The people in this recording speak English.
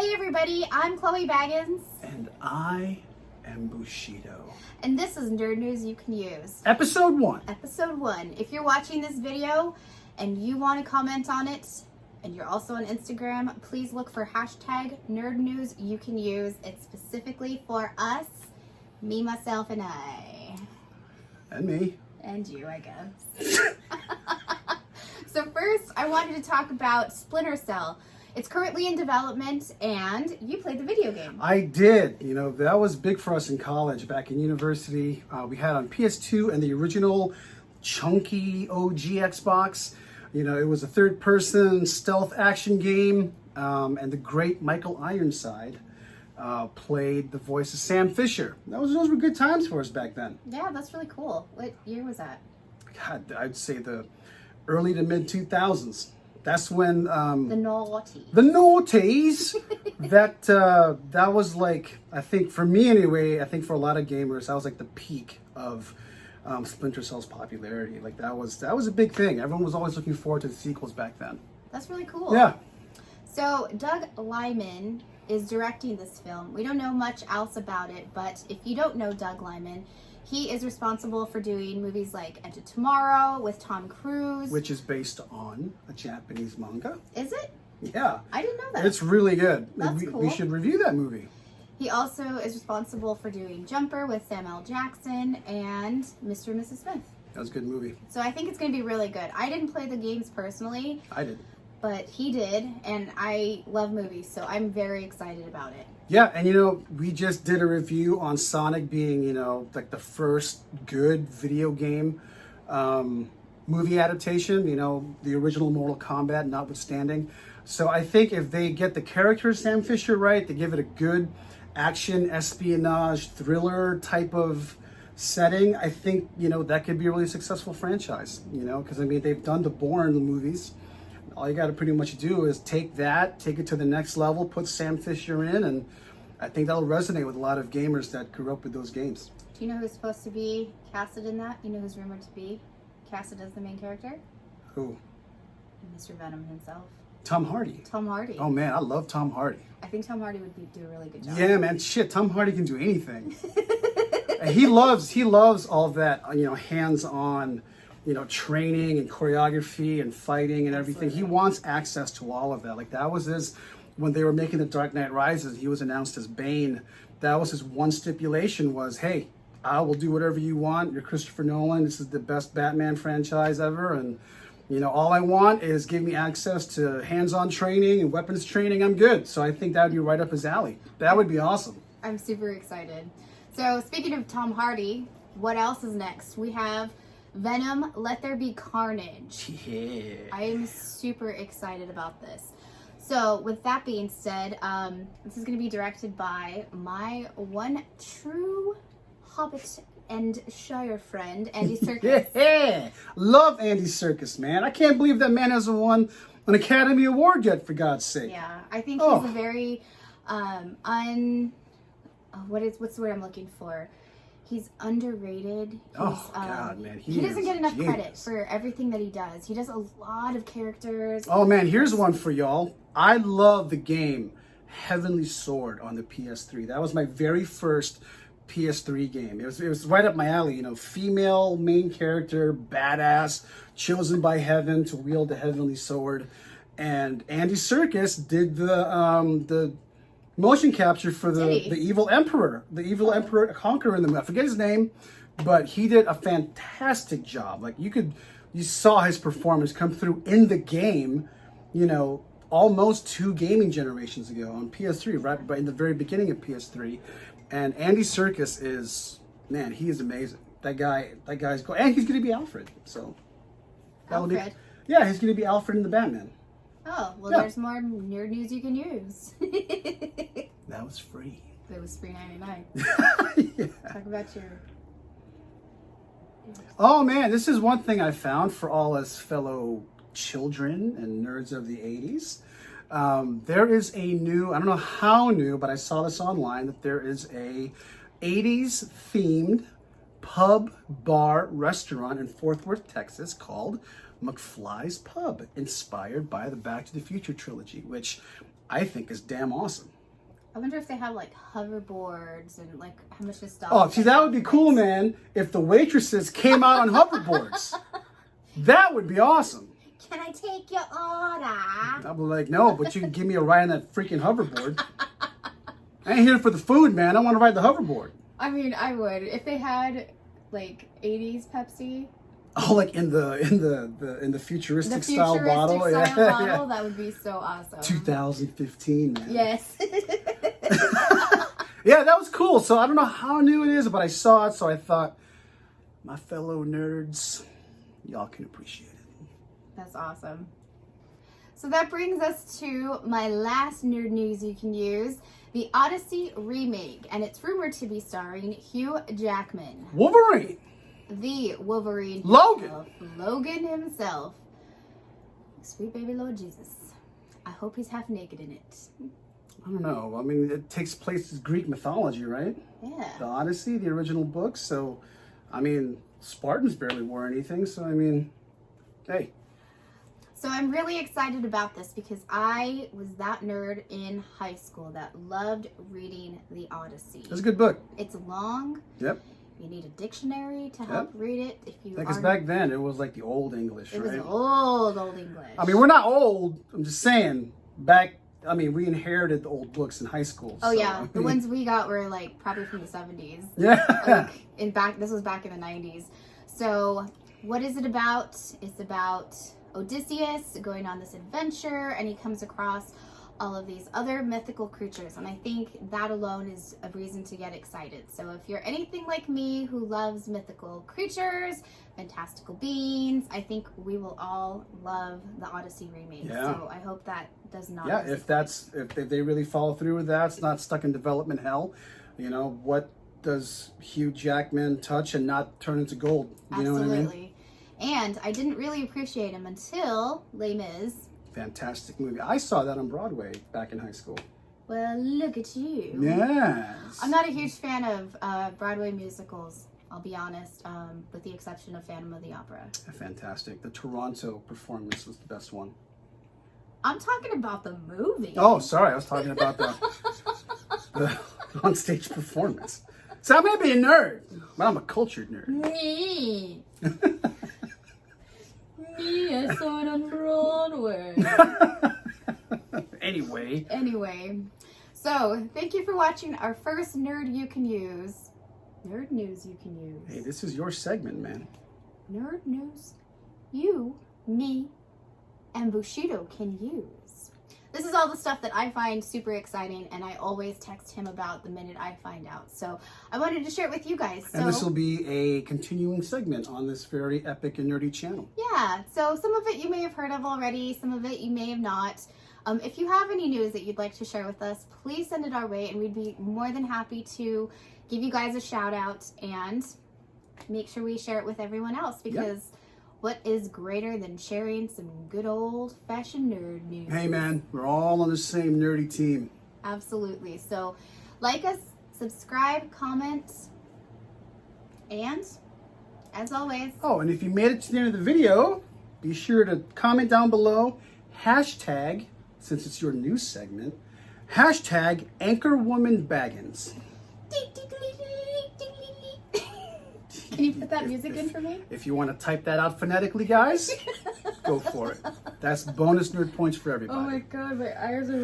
Hey everybody, I'm Chloe Baggins. And I am Bushido. And this is Nerd News You Can Use. Episode 1. Episode 1. If you're watching this video and you want to comment on it, and you're also on Instagram, please look for hashtag Nerd News You Can Use. It's specifically for us, me, myself, and I. And me. And you, I guess. So first, I wanted to talk about Splinter Cell. It's currently in development, and you played the video game. I did. You know, that was big for us in college. Back in university, we had on PS2 and the original chunky OG Xbox. You know, it was a third-person stealth action game, and the great Michael Ironside played the voice of Sam Fisher. Those were good times for us back then. Yeah, that's really cool. What year was that? God, I'd say the early to mid 2000s. That's when The noughties. the noughties. that was like, I think for me anyway, I think for a lot of gamers, that was like the peak of Splinter Cell's popularity. Like that was a big thing. Everyone was always looking forward to the sequels back then. That's really cool. Yeah. So Doug Liman is directing this film. We don't know much else about it, but if you don't know Doug Liman, he is responsible for doing movies like Edge of Tomorrow with Tom Cruise. Which is based on a Japanese manga. Is it? Yeah. I didn't know that. It's really good. That's we cool. should review that movie. He also is responsible for doing Jumper with Samuel Jackson and Mr. and Mrs. Smith. That was a good movie. So I think it's going to be really good. I didn't play the games personally, I did. but he did, and I love movies, so I'm very excited about it. Yeah, and you know, we just did a review on Sonic being, you know, like the first good video game movie adaptation, you know, the original Mortal Kombat notwithstanding. So I think if they get the character Sam Fisher right, they give it a good action, espionage, thriller type of setting, I think, you know, that could be a really successful franchise, you know, because I mean, they've done the Bourne movies. All you got to pretty much do is take it to the next level, put Sam Fisher in, and I think that'll resonate with a lot of gamers that grew up with those games. Do you know who's supposed to be casted in that? You know who's rumored to be casted as the main character? Who? Mr. Venom himself. Tom Hardy. Tom Hardy. Oh man, I love Tom Hardy. I think Tom Hardy would do a really good job. Yeah, man, shit, Tom Hardy can do anything. And he loves all that, you know, hands-on, you know, training and choreography and fighting and everything. Absolutely. He wants access to all of that. Like that was his, when they were making The Dark Knight Rises, he was announced as Bane. That was his one stipulation was, hey, I will do whatever you want. You're Christopher Nolan. This is the best Batman franchise ever. And, you know, all I want is give me access to hands-on training and weapons training. I'm good. So I think that would be right up his alley. That would be awesome. I'm super excited. So speaking of Tom Hardy, what else is next? We have Venom, Let There Be Carnage. Yeah. I am super excited about this. So with that being said, this is going to be directed by my one true Hobbit and Shire friend, Andy Serkis. Yeah, love Andy Serkis, man. I can't believe that man hasn't won an Academy Award yet, for God's sake. Yeah, I think he's a very what's the word I'm looking for? He's underrated. God, man. He doesn't get enough genius. credit for everything that he does. He does a lot of characters. Oh, man, here's one for y'all. I love the game Heavenly Sword on the PS3. That was my very first PS3 game. It was right up my alley, you know, female main character, badass, chosen by heaven to wield the heavenly sword. And Andy Serkis did the motion capture for the evil emperor, conqueror in the movie. I forget his name, but he did a fantastic job. Like you saw his performance come through in the game, you know, almost 2 gaming generations ago on PS3, right in the very beginning of PS3. And Andy Serkis is, man, he is amazing. That guy's cool. And he's going to be Alfred. So Alfred? Yeah, he's going to be Alfred in the Batman. Oh, well, Yeah. There's more nerd news you can use. That was free. It was $3.99. Yeah. Talk about your... Oh man, this is one thing I found for all us fellow children and nerds of the 80s. There is a new, I don't know how new, but I saw this online, that there is a 80s themed pub, bar, restaurant in Fort Worth, Texas called McFly's Pub, inspired by the Back to the Future trilogy, which I think is damn awesome. I wonder if they have like hoverboards and like how much nostalgia. Oh, see, that would be cool, man. If the waitresses came out on hoverboards, that would be awesome. Can I take your order? I'd be like, no, but you can give me a ride on that freaking hoverboard. I ain't here for the food, man. I want to ride the hoverboard. I mean, I would if they had like 80s Pepsi. Oh, like in the futuristic style bottle. Style Yeah, bottle, yeah. that would be so awesome. 2015, man. Yes. Yeah, that was cool. So I don't know how new it is, but I saw it, so I thought, my fellow nerds, y'all can appreciate it. That's awesome. So that brings us to my last nerd news you can use, the Odyssey remake, and it's rumored to be starring Hugh Jackman. Wolverine. The Wolverine Logan. himself, Logan himself. Sweet baby Lord Jesus. I hope he's half naked in it. I don't know. I mean, it takes place in Greek mythology, right? Yeah. The Odyssey, the original book. So, I mean, Spartans barely wore anything. So, I mean, hey. So I'm really excited about this because I was that nerd in high school that loved reading the Odyssey. It's a good book. It's long. Yep. You need a dictionary to help read it. If you Because back then, it was like the old English, it right? was old English. I mean, we're not old. I'm just saying, we inherited the old books in high school. Oh so, yeah, I mean, the ones we got were like probably from the 70s. Yeah. This was back in the 90s. So what is it about? It's about Odysseus going on this adventure, and he comes across all of these other mythical creatures, and I think that alone is a reason to get excited. So if you're anything like me who loves mythical creatures, fantastical beings, I think we will all love the Odyssey remake. Yeah. So I hope that does not if they really follow through with that, it's not stuck in development hell. You know, what does Hugh Jackman touch and not turn into gold? You know what I mean? And I didn't really appreciate him until Les Mis. Fantastic movie. I saw that on Broadway back in high school. Well, look at you. Yes. I'm not a huge fan of Broadway musicals, I'll be honest, with the exception of Phantom of the Opera. Fantastic. The Toronto performance was the best one. I'm talking about the movie. Oh, sorry. I was talking about the on-stage performance. So I may be a nerd, but I'm a cultured nerd. Me. Me, I saw it on Broadway. Anyway, so thank you for watching our first nerd news you can use. Hey, this is your segment, man. Nerd news you, me, and Bushido can use. This is all the stuff that I find super exciting, and I always text him about the minute I find out. So I wanted to share it with you guys. And this will be a continuing segment on this very epic and nerdy channel. Yeah, so some of it you may have heard of already, some of it you may have not. If you have any news that you'd like to share with us, please send it our way, and we'd be more than happy to give you guys a shout out and make sure we share it with everyone else, because what is greater than sharing some good old-fashioned nerd news? Hey, man, we're all on the same nerdy team. Absolutely. So like us, subscribe, comment, and as always... Oh, and if you made it to the end of the video, be sure to comment down below, hashtag, since it's your news segment, hashtag AnchorWomanBaggins. Can you put that music in for me? If you want to type that out phonetically, guys, go for it. That's bonus nerd points for everybody. Oh my god, my eyes are